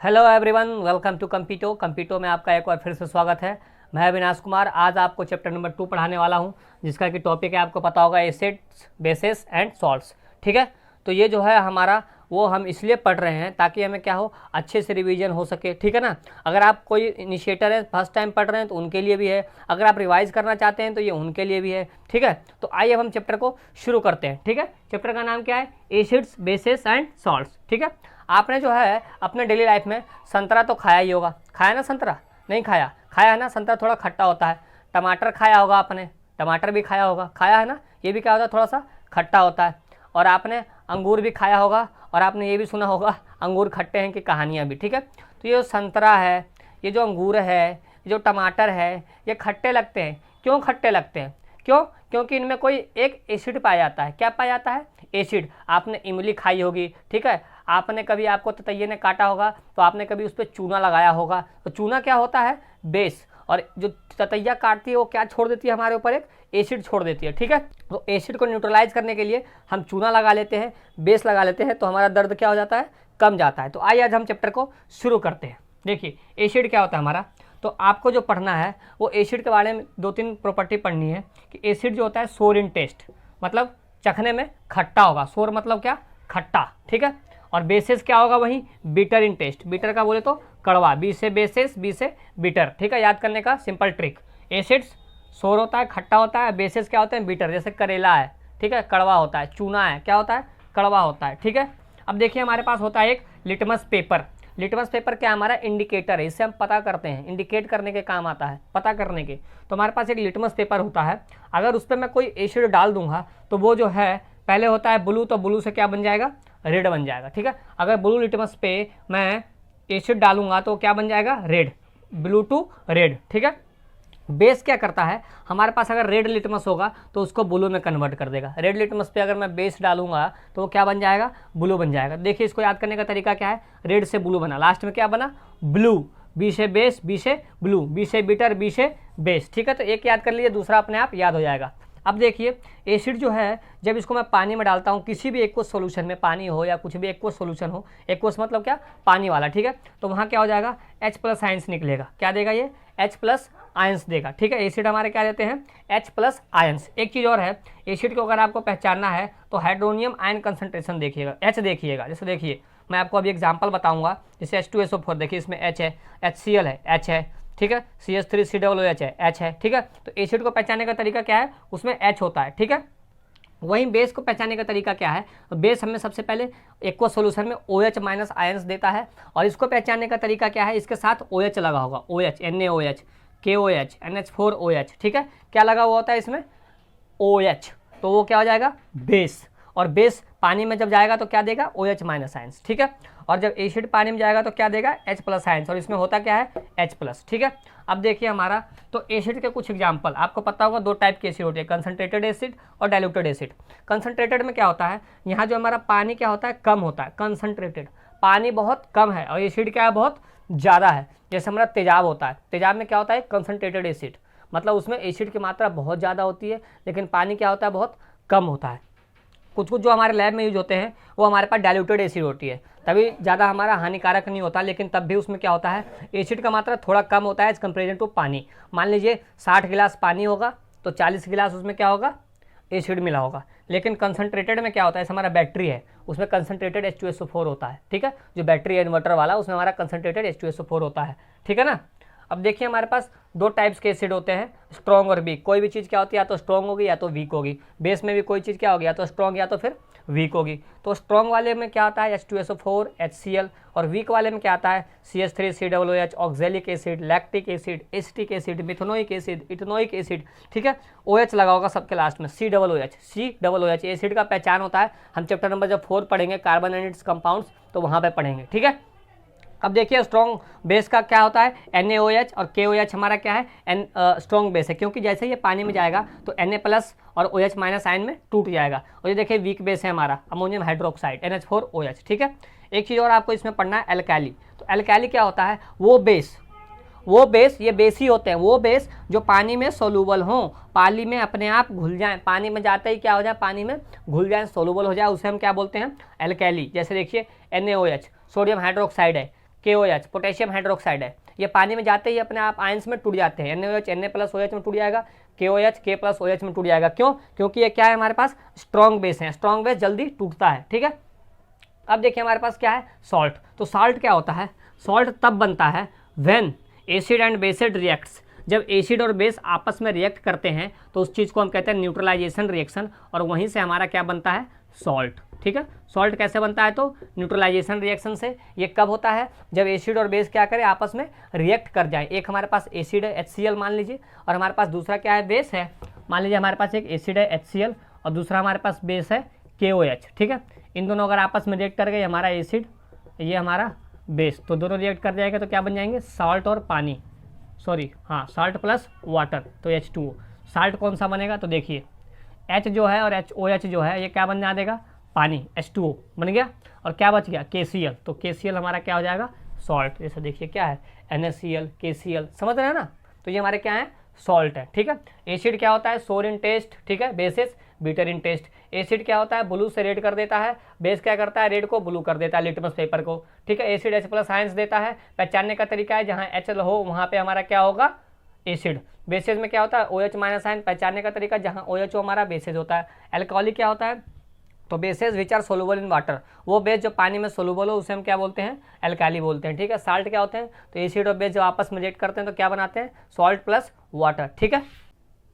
Hello everyone, welcome to कंपीटो में आपका एक बार फिर से स्वागत है। मैं अविनाश कुमार आज आपको चैप्टर नंबर 2 पढ़ाने वाला हूं, जिसका कि टॉपिक है, आपको पता होगा, एसिड्स बेसेस एंड सॉल्ट्स। ठीक है, तो ये जो है हमारा वो हम इसलिए पढ़ रहे हैं ताकि हमें क्या हो, अच्छे से रिवीजन हो सके। ठीक है ना। अगर आप कोई इनिशिएटर है, फर्स्ट टाइम पढ़ रहे हैं, तो उनके लिए भी है। अगर आप रिवाइज करना चाहते हैं तो ये उनके लिए भी है। ठीक है, तो आइए अब हम चैप्टर को शुरू करते हैं। ठीक है, चैप्टर का नाम क्या है? Acids bases and salts. ठीक है, आपने जो है अपने डेली लाइफ में संतरा तो खाया ही होगा। खाया ना संतरा? नहीं खाया? खाया है ना। संतरा थोड़ा खट्टा होता है। टमाटर खाया होगा आपने, टमाटर भी खाया होगा, खाया है ना। ये भी क्या होता है, थोड़ा सा खट्टा होता है। और आपने अंगूर भी खाया होगा, और आपने ये भी सुना होगा अंगूर खट्टे हैं की कहानियाँ भी। ठीक है, तो ये जो संतरा है, ये जो अंगूर है, ये जो टमाटर है, ये खट्टे लगते हैं। क्यों खट्टे लगते हैं? क्यों? क्योंकि इनमें कोई एक एसिड पाया जाता है। क्या पाया जाता है? एसिड। आपने इमली खाई होगी, ठीक है, आपने कभी, आपको ततैये ने काटा होगा तो आपने कभी उस पर चूना लगाया होगा। तो चूना क्या होता है? बेस। और जो ततैया काटती है वो क्या छोड़ देती है हमारे ऊपर? एक एसिड छोड़ देती है। ठीक है, तो एसिड को न्यूट्रलाइज करने के लिए हम चूना लगा लेते हैं, बेस लगा लेते हैं, तो हमारा दर्द क्या हो जाता है? कम जाता है। तो आइए आज हम चैप्टर को शुरू करते हैं। देखिए एसिड क्या होता है हमारा। तो आपको जो पढ़ना है वो एसिड के बारे में 2-3 प्रॉपर्टी पढ़नी है कि एसिड जो होता है सोर इन टेस्ट, मतलब चखने में खट्टा होगा। सोर मतलब क्या? खट्टा। ठीक है, और बेसिस क्या होगा? वही बिटर इन टेस्ट। बिटर का बोले तो कड़वा। बी से बेसिस, बी से बिटर। ठीक है, याद करने का सिंपल ट्रिक। एसिड्स सोर होता है, खट्टा होता है। बेसिस क्या होता है? बिटर। जैसे करेला है, ठीक है, कड़वा होता है। चूना है, क्या होता है? कड़वा होता है। ठीक है, अब देखिए हमारे पास होता है एक लिटमस पेपर। लिटमस पेपर क्या हमारा? इंडिकेटर है। इससे हम पता करते हैं, इंडिकेट करने के काम आता है, पता करने के। तो हमारे पास एक लिटमस पेपर होता है। अगर उस पर मैं कोई एसिड डाल दूंगा तो वो जो है, पहले होता है ब्लू, तो ब्लू से क्या बन जाएगा? रेड बन जाएगा। ठीक है, अगर ब्लू लिटमस पे मैं एसिड डालूंगा तो क्या बन जाएगा? रेड। Blue to red. ठीक है, बेस क्या करता है हमारे पास? अगर रेड लिटमस होगा तो उसको ब्लू में कन्वर्ट कर देगा। रेड लिटमस पे अगर मैं बेस डालूंगा तो वो क्या बन जाएगा? ब्लू बन जाएगा। देखिए इसको याद करने का तरीका क्या है? रेड से ब्लू बना, लास्ट में क्या बना? ब्लू। बी से बेस, बी से ब्लू, बी से बिटर, बी से बेस। ठीक है, तो एक याद कर लीजिए, दूसरा अपने आप याद हो जाएगा। अब देखिए एसिड जो है, जब इसको मैं पानी में डालता हूँ, किसी भी एक्वस सॉल्यूशन में, पानी हो या कुछ भी एक्वस सॉल्यूशन हो, एक्वस मतलब क्या? पानी वाला। ठीक है, तो वहाँ क्या हो जाएगा? H+ आयंस निकलेगा। क्या देगा ये? H+ आयंस देगा। ठीक है, एसिड हमारे क्या देते हैं? H+ ions. एक चीज़ और है, एसिड को अगर आपको पहचानना है तो हाइड्रोनियम आयन कंसंट्रेशन देखिएगा, H देखिएगा। जैसे देखिए मैं आपको अभी एग्जाम्पल बताऊंगा, जैसे H2SO4 देखिए, इसमें H है, HCl है, H है, ठीक है, CH3COOH है, H है। ठीक है, तो एसिड को पहचानने का तरीका क्या है? उसमें H होता है। ठीक है, वहीं बेस को पहचानने का तरीका क्या है? तो बेस हमें सबसे पहले एक्वस सॉल्यूशन में OH- आयंस देता है, और इसको पहचानने का तरीका क्या है? इसके साथ OH लगा होगा, OH, NaOH, KOH, NH4OH। ठीक है, क्या लगा हुआ होता है इसमें? OH। तो वो क्या हो जाएगा? बेस। और बेस पानी में जब जाएगा तो क्या देगा? OH- ions. ठीक है, और जब एसिड पानी में जाएगा तो क्या देगा? H+ आयंस, और इसमें होता क्या है? H+। ठीक है, अब देखिए हमारा, तो एसिड के कुछ एग्जाम्पल आपको पता होगा, 2 टाइप के एसिड होते हैं, कंसंट्रेटेड एसिड और डाइल्यूटेड एसिड। कंसंट्रेटेड में क्या होता है? यहाँ जो हमारा पानी क्या होता है? कम होता है। कंसंट्रेटेड पानी बहुत कम है, और एसिड क्या है? बहुत ज़्यादा है। जैसे हमारा तेजाब होता है, तेजाब में क्या होता है? कंसंट्रेटेड एसिड, मतलब उसमें एसिड की मात्रा बहुत ज़्यादा होती है, लेकिन पानी क्या होता है? बहुत कम होता है। कुछ कुछ जो हमारे लैब में यूज होते हैं वो हमारे पास डाइल्यूटेड एसिड होती है, तभी ज़्यादा हमारा हानिकारक नहीं होता, लेकिन तब भी उसमें क्या होता है? एसिड का मात्रा थोड़ा कम होता है एज कम्पेरिजन टू पानी। मान लीजिए 60 गिलास पानी होगा तो 40 गिलास उसमें क्या होगा? एसिड मिला होगा। लेकिन कंसंट्रेटेड में क्या होता है? जैसे हमारा बैटरी है, उसमें कंसंट्रेटेड H2SO4 होता है। ठीक है, जो बैटरी है इन्वर्टर वाला, उसमें हमारा कंसंट्रेटेड H2SO4 होता है। ठीक है ना। अब देखिए हमारे पास 2 टाइप्स के एसिड होते हैं, स्ट्रॉन्ग और वीक। कोई भी चीज़ क्या होती है? या तो स्ट्रॉन्ग होगी या तो वीक होगी। बेस में भी कोई चीज़ क्या होगी? या तो स्ट्रॉन्ग या तो फिर वीक होगी। तो स्ट्रॉन्ग वाले में क्या आता है? H2SO4, HCl, और वीक वाले में क्या आता है? CH3COOH, oxalic acid, lactic acid, acetic acid, methanoic acid, ethanoic acid. ठीक है, OH लगा होगा सबके लास्ट में, COOH। एसिड का पहचान होता है, हम चैप्टर नंबर जब 4 पढ़ेंगे, कार्बन एंड इट्स कंपाउंड्स, तो वहाँ पे पढ़ेंगे। ठीक है, अब देखिए स्ट्रॉन्ग बेस का क्या होता है? NaOH, और KOH हमारा क्या है? स्ट्रॉन्ग बेस है, क्योंकि जैसे ये पानी में जाएगा तो Na+ और OH- आयन में टूट जाएगा। और ये देखिए वीक बेस है हमारा, अमोनियम हाइड्रोक्साइड, NH4OH। ठीक है, एक चीज़ और आपको इसमें पढ़ना है, एल्काली। तो एल्काली क्या होता है? वो बेस, ये बेस ही होते हैं, वो बेस जो पानी में सोलूबल हों, पानी में अपने आप घुल जाएं, पानी में जाते ही क्या हो जाए? पानी में घुल जाएं, सोलूबल हो जाए, उसे हम क्या बोलते हैं? एल्काली। जैसे देखिए NaOH सोडियम हाइड्रोक्साइड है, KOH पोटेशियम हाइड्रोक्साइड है, ये पानी में जाते ही अपने आप आयंस में टूट जाते हैं, NaOH Na+OH में टूट जाएगा, KOH K+OH में टूट जाएगा। क्यों? क्योंकि ये क्या है, हमारे पास स्ट्रॉन्ग बेस है, स्ट्रॉन्ग बेस जल्दी टूटता है। ठीक है, अब देखिए हमारे पास क्या है, सॉल्ट। तो सॉल्ट क्या होता है, सॉल्ट तब बनता है when acid and based reacts, जब एसिड और बेस आपस में रिएक्ट करते हैं तो उस चीज़ को हम कहते हैं न्यूट्रलाइजेशन रिएक्शन, और वहीं से हमारा क्या बनता है, सॉल्ट। ठीक है, सॉल्ट कैसे बनता है, तो न्यूट्रलाइजेशन रिएक्शन से। ये कब होता है, जब एसिड और बेस क्या करें, आपस में रिएक्ट कर जाए। एक हमारे पास एसिड है HCl मान लीजिए, और हमारे पास दूसरा क्या है, बेस है। मान लीजिए हमारे पास एक एसिड है HCl और दूसरा हमारे पास बेस है KOH। ठीक है, इन दोनों अगर आपस में रिएक्ट कर गए, हमारा एसिड, ये हमारा बेस, तो दोनों रिएक्ट कर जाएगा तो क्या बन जाएंगे, साल्ट और पानी, सॉरी हाँ, साल्ट प्लस वाटर, तो H2O। साल्ट कौन सा बनेगा, तो देखिए H जो है और OH जो है, ये क्या बन देगा, पानी, H2O बन गया, और क्या बच गया, KCl। तो KCl हमारा क्या हो जाएगा, सॉल्ट। जैसे देखिए क्या है, NaCl, KCl, समझ रहे हैं ना, तो ये हमारे क्या है, सॉल्ट है। ठीक है, एसिड क्या होता है, सोर इन टेस्ट, ठीक है, बेसिस बीटर इन टेस्ट। एसिड क्या होता है, ब्लू से रेड कर देता है, बेस क्या करता है, रेड को ब्लू कर देता है, लिटमस पेपर को। ठीक है, एसिड H+ आयंस देता है, पहचानने का तरीका है, जहाँ H हो वहाँ पे हमारा क्या होगा, एसिड। बेसिस में क्या होता है, OH- आयन, पहचानने का तरीका, जहाँ OH हो हमारा बेसिस होता है। एल्कोहलिक क्या होता है, तो bases which are soluble in water, वो बेस जो पानी में सोलुबल हो उसे हम क्या बोलते हैं, एल्काली बोलते हैं। ठीक है, साल्ट क्या होते हैं, तो एसिड और बेस जब आपस में रिएक्ट करते हैं तो क्या बनाते हैं, सॉल्ट प्लस वाटर। ठीक है,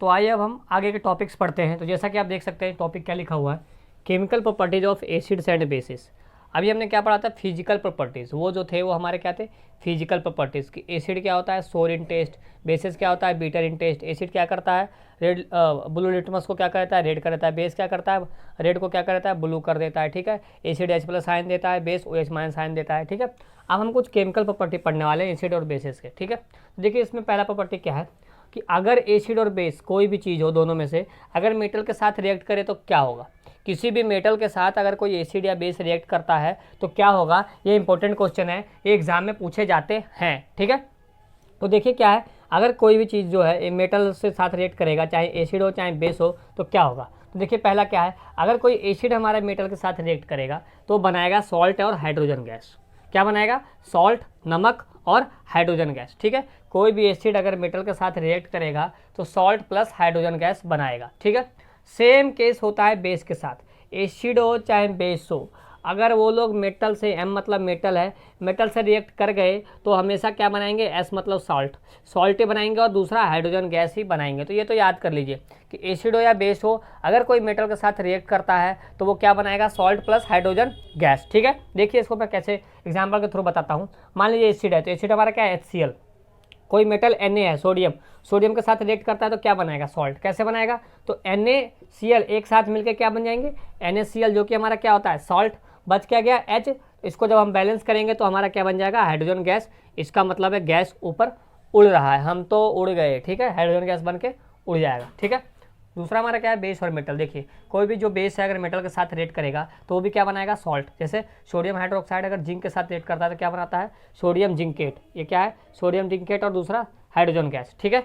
तो आइए अब हम आगे के टॉपिक्स पढ़ते हैं। तो जैसा कि आप देख सकते हैं टॉपिक क्या लिखा हुआ है, chemical properties of acids and bases. अभी हमने क्या पढ़ा था, फिजिकल प्रॉपर्टीज़, वो जो थे वो हमारे क्या थे, फिजिकल प्रॉपर्टीज़ की। एसिड क्या होता है, सोर इन टेस्ट, बेसिस क्या होता है, बीटर इन टेस्ट। एसिड क्या करता है, रेड ब्लू लिटमस को क्या करता है, रेड कर देता है। बेस क्या करता है, रेड को क्या करता है, ब्लू कर देता है। ठीक है, एसिड H+ आयन देता है, बेस OH- आयन देता है। ठीक है, अब हम कुछ केमिकल प्रॉपर्टी पढ़ने वाले हैं एसिड और बेसिस के। ठीक है, देखिए इसमें पहला प्रॉपर्टी क्या है कि अगर एसिड और बेस कोई भी चीज़ हो, दोनों में से अगर मेटल के साथ रिएक्ट करे तो क्या होगा। किसी भी मेटल के साथ अगर कोई एसिड या बेस रिएक्ट करता है तो क्या होगा, ये इंपॉर्टेंट क्वेश्चन है, ये एग्जाम में पूछे जाते हैं। ठीक है, तो देखिए क्या है, अगर कोई भी चीज़ जो है मेटल से साथ रिएक्ट करेगा, चाहे एसिड हो चाहे बेस हो, तो क्या होगा। तो देखिए पहला क्या है, अगर कोई एसिड हमारे मेटल के साथ रिएक्ट करेगा तो बनाएगा सॉल्ट और हाइड्रोजन गैस। क्या बनाएगा, सॉल्ट, नमक और हाइड्रोजन गैस। ठीक है, कोई भी एसिड अगर मेटल के साथ रिएक्ट करेगा तो सॉल्ट प्लस हाइड्रोजन गैस बनाएगा। ठीक है, सेम केस होता है बेस के साथ, एसिड हो चाहे बेस हो, अगर वो लोग मेटल से, M मतलब मेटल है, मेटल से रिएक्ट कर गए तो हमेशा क्या बनाएंगे, S मतलब सॉल्ट, सॉल्ट ही बनाएंगे और दूसरा हाइड्रोजन गैस ही बनाएंगे। तो ये तो याद कर लीजिए कि एसिड हो या बेस हो, अगर कोई मेटल के साथ रिएक्ट करता है तो वो क्या बनाएगा, सॉल्ट प्लस हाइड्रोजन गैस। ठीक है, देखिए इसको मैं कैसे एग्जाम्पल के थ्रू बताता हूँ। मान लीजिए एसिड है, तो एसिड हमारा क्या है, HCl। कोई मेटल Na है, सोडियम, सोडियम के साथ रिएक्ट करता है तो क्या बनाएगा, सॉल्ट। कैसे बनाएगा, तो NaCl एक साथ मिलकर क्या बन जाएंगे, NaCl, जो कि हमारा क्या होता है, सॉल्ट। बच क्या गया, H, इसको जब हम बैलेंस करेंगे तो हमारा क्या बन जाएगा, हाइड्रोजन गैस। इसका मतलब है गैस ऊपर उड़ रहा है, हम तो उड़ गए। ठीक है, हाइड्रोजन गैस बन के उड़ जाएगा। ठीक है, दूसरा हमारा क्या है, बेस और मेटल। देखिए कोई भी जो बेस है अगर मेटल के साथ रिएक्ट करेगा तो वो भी क्या बनाएगा, सॉल्ट। जैसे सोडियम हाइड्रोक्साइड अगर जिंक के साथ रिएक्ट करता है तो क्या बनाता है, सोडियम जिंकेट। ये क्या है, सोडियम जिंकेट और दूसरा हाइड्रोजन गैस। ठीक है,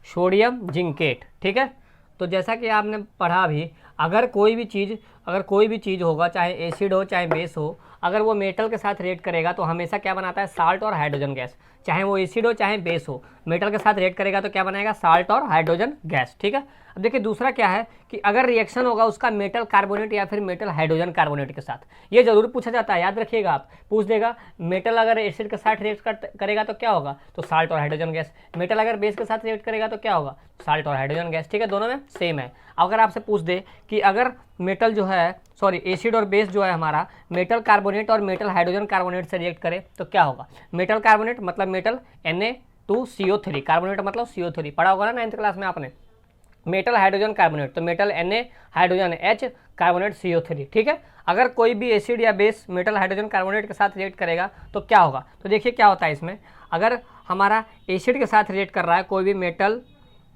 सोडियम जिंकेट। ठीक है, तो जैसा कि आपने पढ़ा भी, अगर कोई भी चीज़ होगा, चाहे एसिड हो चाहे बेस हो, अगर वो मेटल के साथ रिएक्ट करेगा तो हमेशा क्या बनाता है, साल्ट और हाइड्रोजन गैस। चाहे वो एसिड हो चाहे बेस हो, मेटल के साथ रिएक्ट करेगा तो क्या बनाएगा, साल्ट और हाइड्रोजन गैस। ठीक है, अब देखिए दूसरा क्या है कि अगर रिएक्शन होगा उसका मेटल कार्बोनेट या फिर मेटल हाइड्रोजन कार्बोनेट के साथ, ये जरूर पूछा जाता है, याद रखिएगा आप, पूछ देगा मेटल अगर एसिड के साथ रिएक्ट करेगा तो क्या होगा, तो साल्ट और हाइड्रोजन गैस। मेटल अगर बेस के साथ रिएक्ट करेगा तो क्या होगा, साल्ट और हाइड्रोजन गैस। ठीक है, दोनों में सेम है। अगर आपसे पूछ दे कि अगर मेटल जो है, सॉरी एसिड और बेस जो है हमारा, मेटल कार्बोनेट और मेटल हाइड्रोजन कार्बोनेट से रिएक्ट करे तो क्या होगा। मेटल कार्बोनेट मतलब मेटल Na2CO3, कार्बोनेट मतलब CO3, पढ़ा होगा ना 9th क्लास में आपने। मेटल हाइड्रोजन कार्बोनेट, तो metal Na, hydrogen H, carbonate CO3। ठीक है, अगर कोई भी एसिड या बेस मेटल हाइड्रोजन कार्बोनेट के साथ रिएक्ट करेगा तो क्या होगा। तो देखिए क्या होता है इसमें, अगर हमारा एसिड के साथ रिएक्ट कर रहा है कोई भी मेटल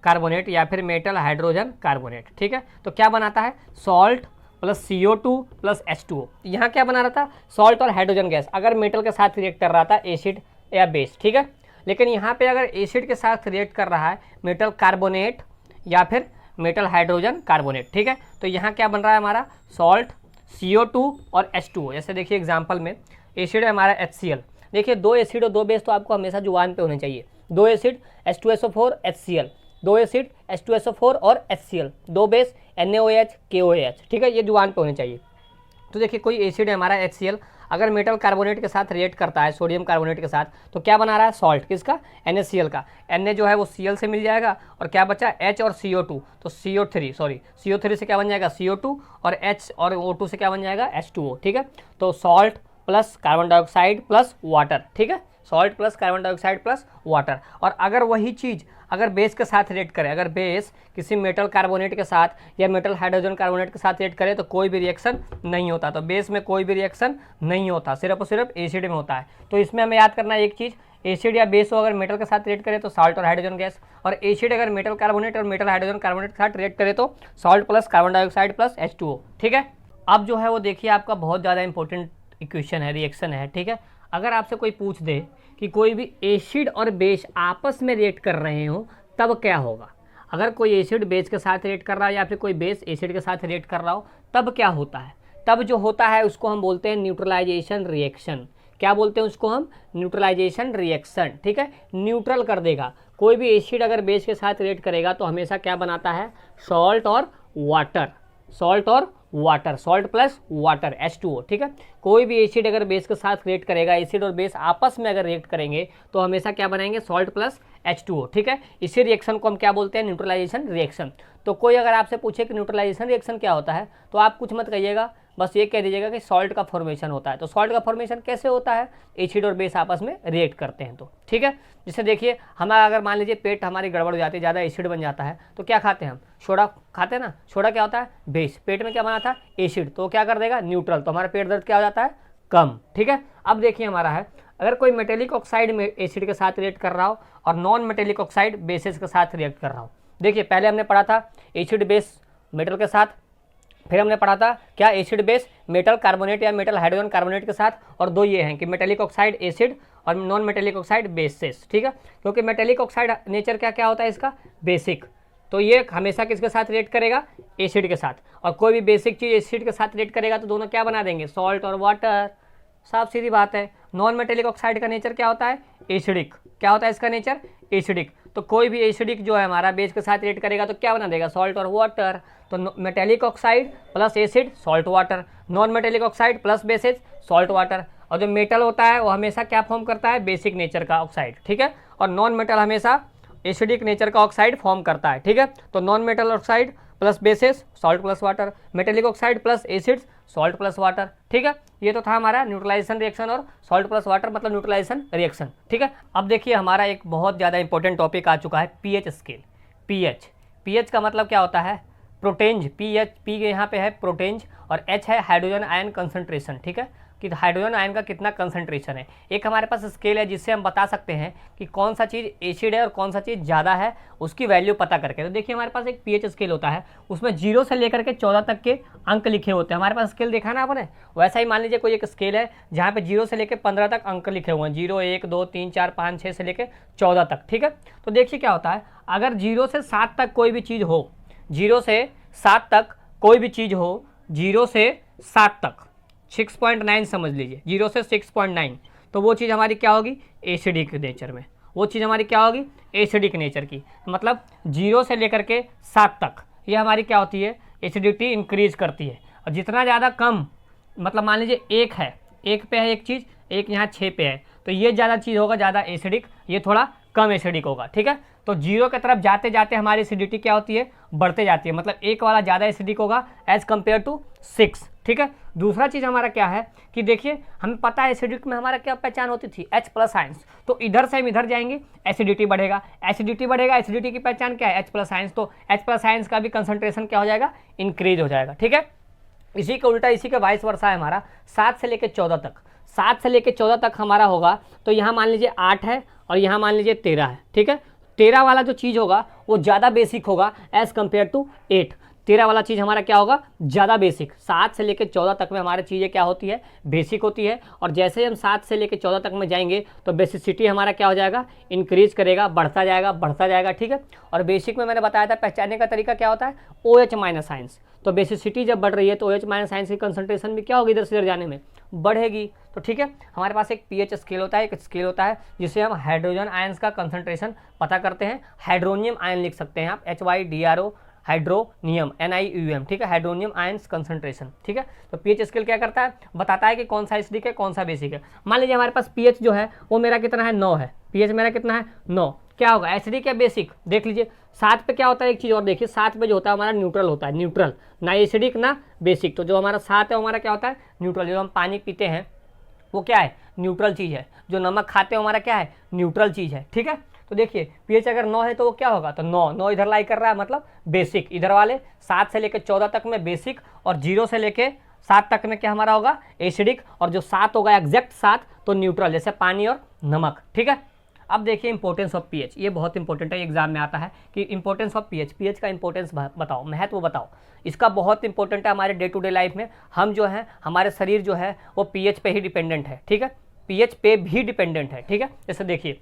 कार्बोनेट या फिर मेटल हाइड्रोजन कार्बोनेट, ठीक है, तो क्या बनाता है, salt plus CO2 plus H2O। यहाँ क्या बना रहा था, सॉल्ट और हाइड्रोजन गैस, अगर मेटल के साथ रिएक्ट कर रहा था एसिड या बेस। ठीक है, लेकिन यहाँ पे अगर एसिड के साथ रिएक्ट कर रहा है मेटल कार्बोनेट या फिर मेटल हाइड्रोजन कार्बोनेट, ठीक है, तो यहाँ क्या बन रहा है हमारा, सॉल्ट, CO2 और H2O। जैसे देखिए एग्जाम्पल में एसिड है हमारा HCl, देखिए 2 एसिड और 2 बेस तो आपको हमेशा जुबान पे होने चाहिए। 2 acid H2SO4 HCl, 2 acid H2SO4 और HCl, 2 बेस NaOH KOH, ठीक है, ये जुबान पे होने चाहिए। तो देखिए कोई एसिड है हमारा HCl, अगर मेटल कार्बोनेट के साथ रिएक्ट करता है सोडियम कार्बोनेट के साथ, तो क्या बना रहा है, सॉल्ट, किसका, NaCl का। Na जो है वो Cl से मिल जाएगा और क्या बचा, H और CO2, तो CO3 से क्या बन जाएगा, CO2, और H और O2 से क्या बन जाएगा, H2O, ठीक है। तो salt plus carbon dioxide plus water, ठीक है, salt plus carbon dioxide plus water. और अगर वही चीज़ अगर बेस के साथ रिएक्ट करे, अगर बेस किसी मेटल कार्बोनेट के साथ या मेटल हाइड्रोजन कार्बोनेट के साथ रिएक्ट करे तो कोई भी रिएक्शन नहीं होता। तो बेस में कोई भी रिएक्शन नहीं होता, सिर्फ और सिर्फ एसिड में होता है। तो इसमें हमें याद करना है एक चीज़, एसिड या बेस हो अगर मेटल के साथ रिएक्ट करे तो सॉल्ट और हाइड्रोजन गैस, और एसिड अगर मेटल कार्बोनेट और मेटल हाइड्रोजन कार्बोनेट के साथ रिएक्ट करे तो salt plus carbon dioxide plus H2O, ठीक है। अब जो है वो देखिए आपका बहुत ज़्यादा इंपॉर्टेंट इक्वेशन है, रिएक्शन है, ठीक है। अगर आपसे कोई पूछ दे कि कोई भी एसिड और बेस आपस में रिएक्ट कर रहे हो तब क्या होगा, अगर कोई एसिड बेस के साथ रिएक्ट कर रहा है या फिर कोई बेस एसिड के साथ रिएक्ट कर रहा हो तब क्या होता है, तब जो होता है उसको हम बोलते हैं न्यूट्रलाइजेशन रिएक्शन। क्या बोलते हैं उसको हम, न्यूट्रलाइजेशन रिएक्शन, ठीक है, न्यूट्रल कर देगा। कोई भी एसिड अगर बेस के साथ रिएक्ट करेगा तो हमेशा क्या बनाता है, सॉल्ट और water, salt plus water H2O, ठीक है। कोई भी एसिड अगर बेस के साथ रिएक्ट करेगा, एसिड और बेस आपस में अगर रिएक्ट करेंगे तो हमेशा क्या बनाएंगे, सॉल्ट प्लस H2O, ठीक है। इसी रिएक्शन को हम क्या बोलते हैं, न्यूट्रलाइजेशन रिएक्शन। तो कोई अगर आपसे पूछे कि न्यूट्रलाइजेशन रिएक्शन क्या होता है तो आप कुछ मत कहिएगा, बस ये कह दीजिएगा कि सॉल्ट का फॉर्मेशन होता है। तो सॉल्ट का फॉर्मेशन कैसे होता है, एसिड और बेस आपस में रिएक्ट करते हैं तो, ठीक है। जिससे देखिए हमारा अगर मान लीजिए पेट हमारी गड़बड़ हो जाती है, ज़्यादा एसिड बन जाता है तो क्या खाते हैं हम, सोडा खाते हैं ना। सोडा क्या होता है, बेस, पेट में क्या बना था, एसिड, तो क्या कर देगा, न्यूट्रल, तो हमारा पेट दर्द क्या हो जाता है, कम, ठीक है। अब देखिए हमारा है, अगर कोई मेटेलिक ऑक्साइड में एसिड के साथ रिएक्ट कर रहा हो और नॉन मेटेलिक ऑक्साइड बेसिस के साथ रिएक्ट कर रहा हो, देखिए पहले हमने पढ़ा था एसिड बेस मेटल के साथ, फिर हमने पढ़ा था क्या, एसिड बेस मेटल कार्बोनेट या मेटल हाइड्रोजन कार्बोनेट के साथ, और दो ये हैं कि मेटेलिक ऑक्साइड एसिड और नॉन मेटेलिक ऑक्साइड बेसिस, ठीक है। क्योंकि मेटेलिक ऑक्साइड नेचर क्या क्या होता है इसका, बेसिक, तो ये हमेशा किसके साथ रिएक्ट करेगा, एसिड के साथ, और कोई भी बेसिक चीज़ एसिड के साथ रिएक्ट करेगा तो दोनों क्या बना देंगे, सॉल्ट और वाटर, साफ सीधी बात है। नॉन मेटेलिक ऑक्साइड का नेचर क्या होता है, एसिडिक, क्या होता है इसका नेचर, एसिडिक, तो कोई भी एसिडिक जो है हमारा बेस के साथ रिएक्ट करेगा तो क्या बना देगा, सॉल्ट और वाटर। तो metallic oxide plus acid salt water, non metallic oxide plus basis salt water, और जो मेटल होता है वो हमेशा क्या फॉर्म करता है, बेसिक नेचर का ऑक्साइड, ठीक है, और नॉन मेटल हमेशा एसिडिक नेचर का ऑक्साइड फॉर्म करता है, ठीक है। तो non metal oxide plus basis salt plus water, metallic oxide plus acids salt plus water, ठीक है। ये तो था हमारा न्यूट्रलाइजेशन रिएक्शन, और सॉल्ट प्लस वाटर मतलब न्यूट्रलाइजेशन रिएक्शन, ठीक है। अब देखिए हमारा एक बहुत ज़्यादा इंपॉर्टेंट टॉपिक आ चुका है, पीएच स्केल। पीएच का मतलब क्या होता है, प्रोटेंज, पी यहाँ पे है प्रोटेंज और H है हाइड्रोजन आयन कंसंट्रेशन, ठीक है, कि हाइड्रोजन आयन का कितना कंसंट्रेशन है। एक हमारे पास स्केल है जिससे हम बता सकते हैं कि कौन सा चीज़ एसिड है और कौन सा चीज़ ज़्यादा है, उसकी वैल्यू पता करके। तो देखिए हमारे पास एक पीएच स्केल होता है, उसमें 0 से लेकर के 14 तक के अंक लिखे होते हैं। हमारे पास स्केल देखा ना आपने, वैसा ही मान लीजिए कोई एक स्केल है जहाँ पे 0 से लेकर 15 तक अंक लिखे हुए हैं, 0, 1, 2, 3, 4, 5, 6 से लेकर 14 तक, ठीक है। तो देखिए क्या होता है, अगर 0 से 7 तक कोई भी चीज़ हो, 0 से 7 तक कोई भी चीज़ हो, 0 से 7 तक 6.9 समझ लीजिए, 0 से 6.9, तो वो चीज़ हमारी क्या होगी, एसिडिक नेचर में, वो चीज़ हमारी क्या होगी, एसिडिक नेचर की। मतलब 0 से लेकर के 7 तक ये हमारी क्या होती है, एसिडिटी इंक्रीज करती है। और जितना ज़्यादा कम, मतलब मान लीजिए 1 है, 1 पे है एक चीज़, 1 यहाँ 6 पे है, तो ये ज़्यादा चीज़ होगा, ज़्यादा एसिडिक, ये थोड़ा कम एसिडिक होगा, ठीक है। तो 0 की तरफ जाते जाते हमारी एसिडिटी क्या होती है, बढ़ते जाती है, मतलब 1 वाला ज़्यादा एसिडिक होगा एज़ कम्पेयर टू 6, ठीक है। दूसरा चीज़ हमारा क्या है कि देखिए हमें पता है एसिडिक में हमारा क्या पहचान होती थी, H+ आयंस, तो इधर से हम इधर जाएंगे एसिडिटी बढ़ेगा, एसिडिटी की पहचान क्या है, H+ आयंस, तो H+ आयंस का भी कंसंट्रेशन क्या हो जाएगा, इंक्रीज हो जाएगा, ठीक है। इसी का उल्टा, इसी का वाइस वर्सा है हमारा 7 से लेकर 14 तक, 7 से लेकर 14 तक हमारा होगा, तो यहाँ मान लीजिए 8 है और यहाँ मान लीजिए 13 है, ठीक है। 13 वाला जो चीज़ होगा वो ज़्यादा बेसिक होगा एज़ कम्पेयर टू 8, 13 वाला चीज़ हमारा क्या होगा, ज़्यादा बेसिक। 7 से लेकर 14 तक में हमारी चीज़ें क्या होती है, बेसिक होती है। और जैसे हम 7 से लेकर 14 तक में जाएंगे तो बेसिसिटी हमारा क्या हो जाएगा, इंक्रीज करेगा, बढ़ता जाएगा, ठीक है। और बेसिक में मैंने बताया था पहचानने का तरीका क्या होता है, OH माइनस आयंस। तो बेसिसिटी जब बढ़ रही है तो OH माइनस आयंस की कंसंट्रेशन भी क्या होगी, इधर से इधर जाने में बढ़ेगी। तो ठीक है, हमारे पास एक pH स्केल होता है, एक स्केल होता है जिसे हम हाइड्रोजन आयंस का कंसंट्रेशन पता करते हैं। हाइड्रोनियम आयन लिख सकते हैं आप, HYDRO, हाइड्रोनियम, NiUM, ठीक है, हाइड्रोनियम आयंस कंसंट्रेशन, ठीक है। तो pH स्केल क्या करता है, बताता है कि कौन सा एसिडिक है, कौन सा बेसिक है। मान लीजिए हमारे पास pH जो है वो मेरा कितना है, 9 है। pH मेरा कितना है, 9। क्या होगा, एसिडिक या बेसिक, देख लीजिए। 7 पे क्या होता है, एक चीज़ और देखिए, 7 पे जो होता है हमारा न्यूट्रल होता है, न्यूट्रल, ना एसिडिक ना बेसिक। तो जो हमारा 7 है वो हमारा क्या होता है, न्यूट्रल। जो हम पानी पीते हैं वो क्या है, न्यूट्रल चीज़ है। जो नमक खाते हैं हमारा क्या है, न्यूट्रल चीज़ है, ठीक है। तो देखिए pH अगर 9 है तो वो क्या होगा, तो 9 इधर लाई कर रहा है, मतलब बेसिक। इधर वाले 7 से लेकर 14 तक में बेसिक, और 0 से लेकर 7 तक में क्या हमारा होगा, एसिडिक। और जो 7 होगा एग्जैक्ट 7 तो न्यूट्रल, जैसे पानी और नमक, ठीक है। अब देखिए इंपॉर्टेंस ऑफ pH, ये बहुत इंपॉर्टेंट है, एग्जाम में आता है कि इंपॉर्टेंस ऑफ pH का इंपॉर्टेंस बताओ, महत्व बताओ। इसका बहुत इंपॉर्टेंट है हमारे डे टू डे लाइफ में। हम जो है, हमारे शरीर जो है वो pH पे ही डिपेंडेंट है, ठीक है, pH पे भी डिपेंडेंट है, ठीक है। जैसे देखिए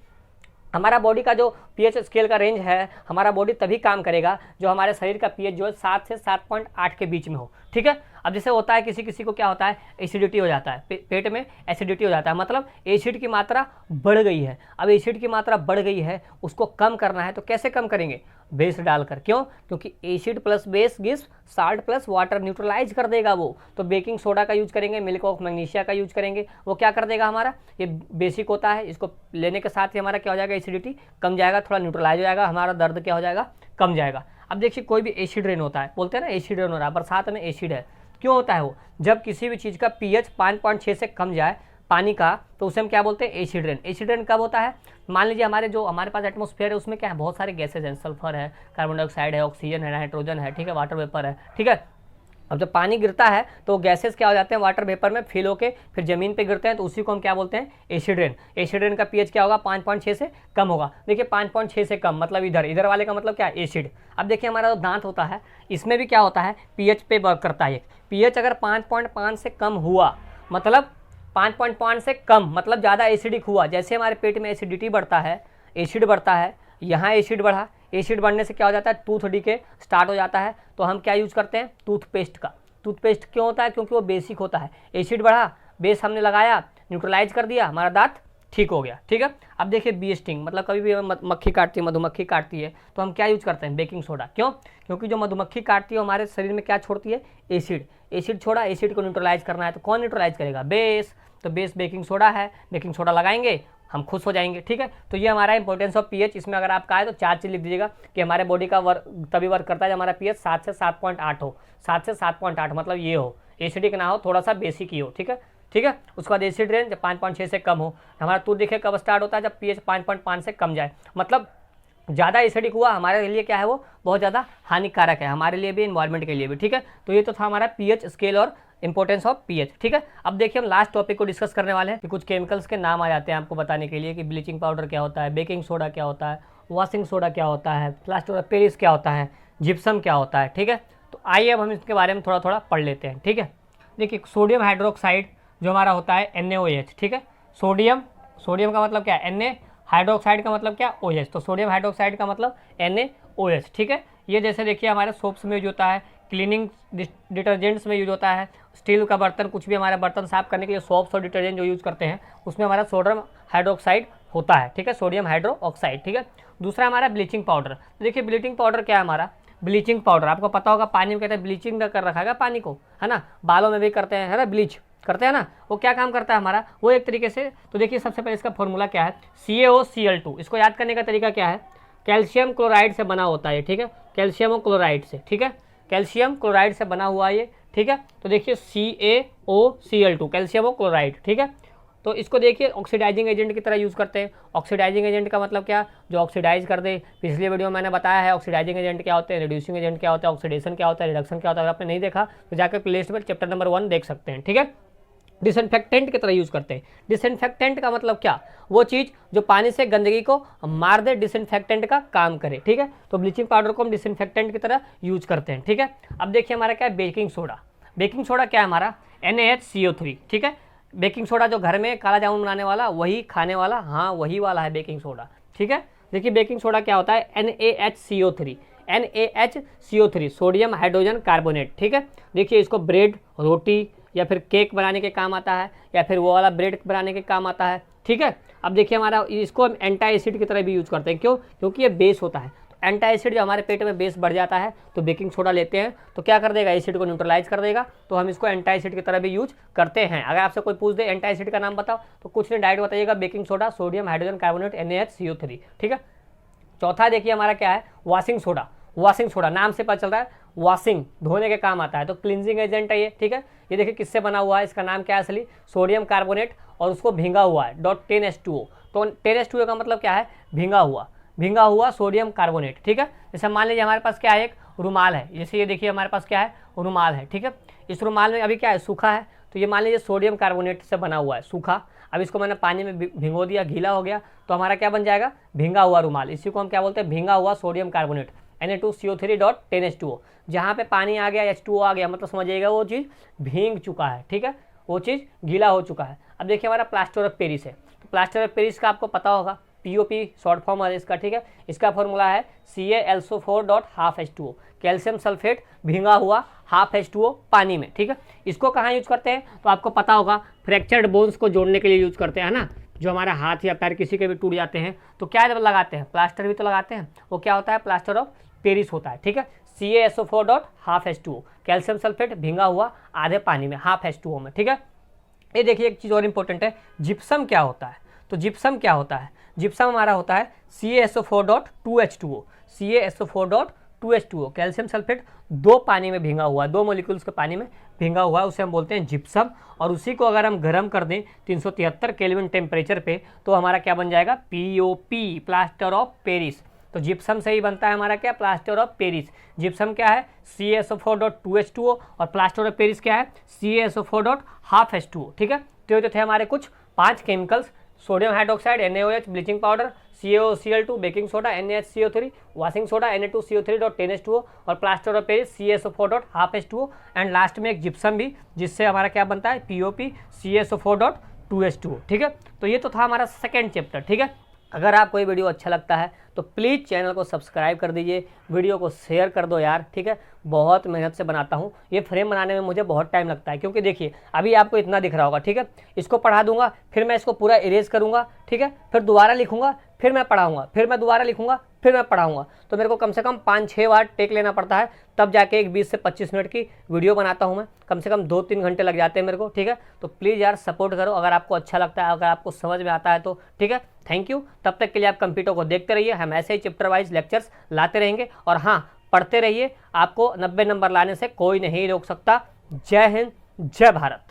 हमारा बॉडी का जो pH स्केल का रेंज है, हमारा बॉडी तभी काम करेगा जो हमारे शरीर का pH जो है 7 से 7.8 के बीच में हो, ठीक है। अब जैसे होता है किसी किसी को क्या होता है, एसिडिटी हो जाता है, पेट में एसिडिटी हो जाता है, मतलब एसिड की मात्रा बढ़ गई है। अब एसिड की मात्रा बढ़ गई है, उसको कम करना है तो कैसे कम करेंगे, बेस डालकर। क्यों, क्योंकि acid plus base gives salt plus water, neutralize कर देगा वो। तो बेकिंग सोडा का यूज करेंगे, मिल्क ऑफ मैग्नीशिया का यूज करेंगे, वो क्या कर देगा, हमारा ये बेसिक होता है, इसको लेने के साथ ही हमारा क्या हो जाएगा, एसिडिटी कम जाएगा, थोड़ा न्यूट्रलाइज हो जाएगा, हमारा दर्द क्या हो जाएगा, कम जाएगा। अब देखिए कोई भी एसिड रेन होता है, बोलते हैं ना एसिड रेन हो रहा है, बरसात में एसिड है। क्यों होता है वो, जब किसी भी चीज़ का pH 5.6 से कम जाए पानी का, तो उसे हम क्या बोलते हैं, एसिड रेन। एसिड रेन कब होता है, मान लीजिए हमारे पास एटमॉस्फेयर है, उसमें क्या है, बहुत सारे गैसेज हैं, सल्फर है, कार्बन डाइऑक्साइड है, ऑक्सीजन है, नाइट्रोजन है, ठीक है, वाटर वेपर है, ठीक है। अब जब पानी गिरता है तो गैसेस क्या हो जाते हैं, वाटर वेपर में फिल होके फिर जमीन पे गिरते हैं, तो उसी को हम क्या बोलते हैं, एसिड रेन। एसिड रेन का pH क्या होगा, 5.6 से कम होगा। देखिए 5.6 से कम मतलब इधर वाले का मतलब क्या है, एसिड। अब देखिए हमारा जो दांत होता है इसमें भी क्या होता है, pH पे वर्क करता है। pH अगर 5.5 से कम हुआ, मतलब 5.5 से कम मतलब ज़्यादा एसिडिक हुआ, जैसे हमारे पेट में एसिडिटी बढ़ता है, एसिड बढ़ता है, यहाँ एसिड बढ़ा, एसिड बढ़ने से क्या हो जाता है, टूथ डीके स्टार्ट हो जाता है। तो हम क्या यूज़ करते हैं, टूथपेस्ट का। टूथपेस्ट क्यों होता है, क्योंकि वो बेसिक होता है। एसिड बढ़ा, बेस हमने लगाया, न्यूट्रलाइज कर दिया, हमारा दांत ठीक हो गया, ठीक है। अब देखिए बी स्टिंग, मतलब कभी भी मक्खी काटती है, मधुमक्खी काटती है, तो हम क्या यूज़ करते हैं, बेकिंग सोडा। क्यों, क्योंकि जो मधुमक्खी काटती है हमारे शरीर में क्या छोड़ती है, एसिड। एसिड छोड़ा, एसिड को न्यूट्रलाइज करना है, तो कौन न्यूट्रलाइज करेगा, बेस। तो बेस बेकिंग सोडा है, बेकिंग सोडा लगाएंगे, हम खुश हो जाएंगे, ठीक है। तो ये हमारा इंपॉर्टेंस ऑफ pH। इसमें अगर आप कहा है तो 4 चीज़ लिख दीजिएगा कि हमारे बॉडी का तभी वर्क करता है जब हमारा pH 7 से 7.8 हो। 7 से 7.8 मतलब ये हो, एसिडिक ना हो, थोड़ा सा बेसिक ही हो, ठीक है, ठीक है। उसके बाद एसिड रेंज जब 5.6 से कम हो। हमारा टूथ देखिए कब स्टार्ट होता है, जब pH 5.5 से कम जाए, मतलब ज़्यादा एसिडिक हुआ, हमारे लिए क्या है वो बहुत ज़्यादा हानिकारक है, हमारे लिए भी, इन्वायरमेंट के लिए भी, ठीक है। तो ये तो था हमारा pH स्केल और इंपॉर्टेंस ऑफ pH, ठीक है। अब देखिए हम लास्ट टॉपिक को डिस्कस करने वाले हैं कि कुछ केमिकल्स के नाम आ जाते हैं आपको बताने के लिए कि ब्लीचिंग पाउडर क्या होता है, बेकिंग सोडा क्या होता है, वॉशिंग सोडा क्या होता है, प्लास्टर ऑफ पेरिस क्या होता है, जिप्सम क्या होता है, ठीक है। तो आइए अब हम इसके बारे में थोड़ा थोड़ा पढ़ लेते हैं, ठीक है। देखिए सोडियम हाइड्रोक्साइड जो हमारा होता है NaOH, ठीक है। सोडियम का मतलब क्या है, Na, हाइड्रोक्साइड का मतलब क्या, OH। तो सोडियम हाइड्रोक्साइड का मतलब NaOH, ठीक है। ये जैसे देखिए हमारे सोप्स में यूज होता है, क्लीनिंग डिटर्जेंट्स में यूज होता है, स्टील का बर्तन, कुछ भी हमारे बर्तन साफ करने के लिए सोप्स और डिटर्जेंट जो यूज़ करते हैं उसमें हमारा सोडियम हाइड्रोक्साइड होता है, ठीक है, सोडियम हाइड्रोक्साइड, ठीक है। दूसरा हमारा ब्लीचिंग पाउडर। तो देखिए ब्लीचिंग पाउडर क्या है, हमारा ब्लीचिंग पाउडर आपको पता होगा, पानी में कहते हैं ब्लीचिंग कर रखा है पानी को, है ना, बालों में भी करते हैं, है ना, ब्लीच करते हैं ना, वो क्या काम करता है हमारा, वो एक तरीके से। तो देखिए सबसे पहले इसका फॉर्मूला क्या है, CaOCl2। इसको याद करने का तरीका क्या है, कैल्शियम क्लोराइड से बना होता है, ठीक है, कैल्शियम क्लोराइड से, ठीक है, कैल्शियम क्लोराइड से बना हुआ ये, ठीक है। तो देखिए CaOCl2 कैल्शियम क्लोराइड, ठीक है। तो इसको देखिए ऑक्सीडाइजिंग एजेंट की तरह यूज़ करते हैं। ऑक्सीडाइजिंग एजेंट का मतलब क्या, जो ऑक्सीडाइज कर दे। पिछले वीडियो में मैंने बताया है ऑक्सीडाइजिंग एजेंट क्या होते हैं, रिड्यूसिंग एजेंट क्या होता है, ऑक्सीडेशन क्या होता है, रिडक्शन क्या होता है। अगर आपने नहीं देखा तो जाकर प्लेलिस्ट में चैप्टर नंबर 1 देख सकते हैं, ठीक है। डिसइंफेक्टेंट की तरह यूज करते हैं। डिसइंफेक्टेंट का मतलब क्या, वो चीज जो पानी से गंदगी को मार दे, डिसइंफेक्टेंट का काम करे, ठीक है। तो ब्लीचिंग पाउडर को हम डिसइंफेक्टेंट की तरह यूज करते हैं, ठीक है। अब देखिए हमारा क्या है, बेकिंग सोडा। बेकिंग सोडा क्या है हमारा, NaHCO3, ठीक है। बेकिंग सोडा जो घर में काला जामुन बनाने वाला, वही खाने वाला, हाँ वही वाला है बेकिंग सोडा, ठीक है। देखिए बेकिंग सोडा क्या होता है, NaHCO3, NaHCO3 sodium hydrogen carbonate, ठीक है। देखिए इसको ब्रेड, रोटी या फिर केक बनाने के काम आता है, या फिर वो वाला ब्रेड बनाने के काम आता है, ठीक है। अब देखिए हमारा इसको हम एंटी एसिड की तरह भी यूज करते हैं, क्यों, क्योंकि ये बेस होता है। तो एंटी एसिड जो हमारे पेट में बेस बढ़ जाता है, तो बेकिंग सोडा लेते हैं तो क्या कर देगा, एसिड को न्यूट्रलाइज कर देगा, तो हम इसको एंटी एसिड की तरह भी यूज करते हैं। अगर आपसे कोई पूछ दे एंटी एसिड का नाम बताओ, तो कुछ नहीं, डायरेक्ट बताइएगा baking soda, sodium hydrogen carbonate, NaHCO3, ठीक है। चौथा देखिए हमारा क्या है, वॉशिंग सोडा। वॉशिंग सोडा नाम से पता चल रहा है वॉशिंग, धोने के काम आता है, तो क्लिनजिंग एजेंट है ये, ठीक है। ये देखिए किससे बना हुआ है, इसका नाम क्या है असली, सोडियम कार्बोनेट, और उसको भींगा हुआ है .10H2O। तो 10H2O का मतलब क्या है, भींगा हुआ सोडियम कार्बोनेट, ठीक है। जैसे मान लीजिए हमारे पास क्या है, एक रुमाल है, जैसे ये देखिए हमारे पास क्या है, रुमाल है, ठीक है। इस रुमाल में अभी क्या है, सूखा है, तो ये मान लीजिए सोडियम कार्बोनेट से बना हुआ है, सूखा। अब इसको मैंने पानी में भिगो दिया, गीला हो गया, तो हमारा क्या बन जाएगा, भींगा हुआ रुमाल। इसी को हम क्या बोलते हैं, भींगा हुआ सोडियम कार्बोनेट, Na2CO3.10H2O। जहाँ पे पानी आ गया, H2O आ गया, मतलब समझिएगा वो चीज़ भींग चुका है, ठीक है, वो चीज़ गीला हो चुका है। अब देखिए हमारा प्लास्टर ऑफ पेरिस है, तो प्लास्टर ऑफ पेरिस का आपको पता होगा, POP शॉर्ट फॉर्म है इसका, ठीक है। इसका फॉर्मूला है CaSO4.12H2O, कैल्शियम सल्फेट भींगा हुआ 12H2O पानी में, ठीक है। इसको कहाँ यूज करते हैं, तो आपको पता होगा फ्रैक्चर्ड बोन्स को जोड़ने के लिए यूज करते हैं ना, जो हमारा हाथ या पैर किसी के भी टूट जाते हैं, तो क्या लगाते हैं, प्लास्टर भी तो लगाते हैं, वो क्या होता है, प्लास्टर ऑफ पेरिस होता है, ठीक है। CaSO4.12H2O, कैल्शियम सल्फेट भींगा हुआ आधे पानी में, 12H2O में, ठीक है। ये देखिए एक चीज़ और इंपॉर्टेंट है, जिप्सम क्या होता है, तो जिप्सम क्या होता है, जिप्सम हमारा होता है CaSO4.2H2O, CaSO4.2H2O, कैल्शियम सल्फेट दो पानी में भींगा हुआ, दो मोलिक्यूल्स के पानी में भींगा हुआ है, उसे हम बोलते हैं जिप्सम। और उसी को अगर हम गर्म कर दें 373 केल्विन टेम्परेचर पे, तो हमारा क्या बन जाएगा, POP, प्लास्टर ऑफ पेरिस। तो जिप्सम से ही बनता है हमारा क्या, प्लास्टर ऑफ पेरिस। जिप्सम क्या है, CaSO4.2H2O, और प्लास्टर ऑफ पेरिस क्या है, CaSO4.12H2O, ठीक है। तो ये तो थे हमारे कुछ 5 chemicals, sodium hydroxide NaOH, bleaching powder CaOCl2, baking soda NaHCO3, washing soda Na2CO3.10H2O, और plaster of Paris CaSO4.12H2O, and last में एक जिप्सम भी, जिससे हमारा क्या बनता है, POP CaSO4.2H2O, ठीक है। तो ये तो था हमारा सेकेंड चैप्टर, ठीक है। अगर आपको ये वीडियो अच्छा लगता है तो प्लीज़ चैनल को सब्सक्राइब कर दीजिए, वीडियो को शेयर कर दो यार, ठीक है। बहुत मेहनत से बनाता हूँ, ये फ्रेम बनाने में मुझे बहुत टाइम लगता है, क्योंकि देखिए अभी आपको इतना दिख रहा होगा, ठीक है। इसको पढ़ा दूंगा, फिर मैं इसको पूरा इरेज करूँगा, ठीक है, फिर दोबारा लिखूंगा, फिर मैं पढ़ाऊँगा, फिर मैं दोबारा लिखूंगा, फिर मैं पढ़ाऊँगा, तो मेरे को कम से कम 5-6 बार टेक लेना पड़ता है, तब जाके एक 20 से 25 मिनट की वीडियो बनाता हूँ मैं, कम से कम 2-3 घंटे लग जाते हैं मेरे को, ठीक है। तो प्लीज़ यार सपोर्ट करो, अगर आपको अच्छा लगता है, अगर आपको समझ में आता है तो, ठीक है। Thank you. तब तक के लिए आप कंप्यूटर को देखते रहिए, हम ऐसे ही चैप्टर वाइज लेक्चर्स लाते रहेंगे, और हाँ पढ़ते रहिए, आपको 90 नंबर लाने से कोई नहीं रोक सकता। जय हिंद, जय भारत।